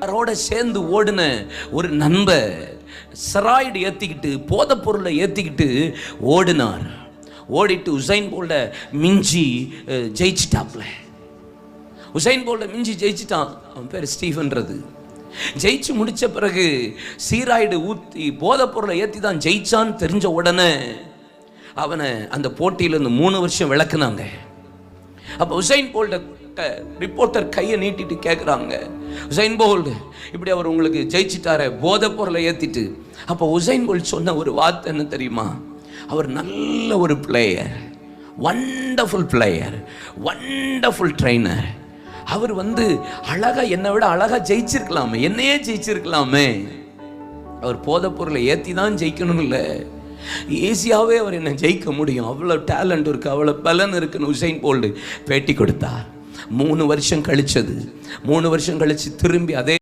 அவரோட சேர்ந்து ஓடின ஒரு நண்பர் ஸ்டெராய்டு ஏற்றிக்கிட்டு போதைப் பொருளை ஏற்றிக்கிட்டு ஓடினார். ஓடிட்டு உசைன் போல்ட மிஞ்சி ஜெயிச்சிட்டாப்ல. உசைன் போல்ட மிஞ்சி ஜெயிச்சிட்டான். அவன் பேர் ஸ்டீஃபன்றது. ஜெயிச்சு முடிச்ச பிறகு ஸ்டீராய்டு ஊற்றி போதைப் பொருளை ஏற்றி தான் ஜெயிச்சான்னு தெரிஞ்ச உடனே அவனை அந்த போட்டியிலேருந்து 3 வருஷம் விளக்குனாங்க. அப்போ உசைன் போல்ட ரிப்போர்ட்டர் கையை நீட்டிட்டு கேட்குறாங்க, உசைன் போல்ட் இப்படி அவர் உங்களுக்கு ஜெயிச்சிட்டார போதைப் பொருளை ஏற்றிட்டு. அப்போ உசைன் போல்ட் சொன்ன ஒரு வார்த்தை என்ன தெரியுமா? அவர் நல்ல ஒரு player, wonderful player, wonderful trainer. அவர் அழகா என்னை விட அழகா ஜெயிச்சிருக்கலாமே, என்னையே ஜெயிச்சிருக்கலாமே. அவர் போதைப் பொருளை ஏற்றி தான் ஜெயிக்கணும் இல்லை, ஈஸியாகவே அவர் என்னை ஜெயிக்க முடியும், அவ்வளோ டேலண்ட் இருக்குது, அவ்வளோ பலன் இருக்குன்னு உசைன் போல்ட் பேட்டி கொடுத்தார். 3 வருஷம் கழிச்சது. 3 வருஷம் கழிச்சு திரும்பி அதே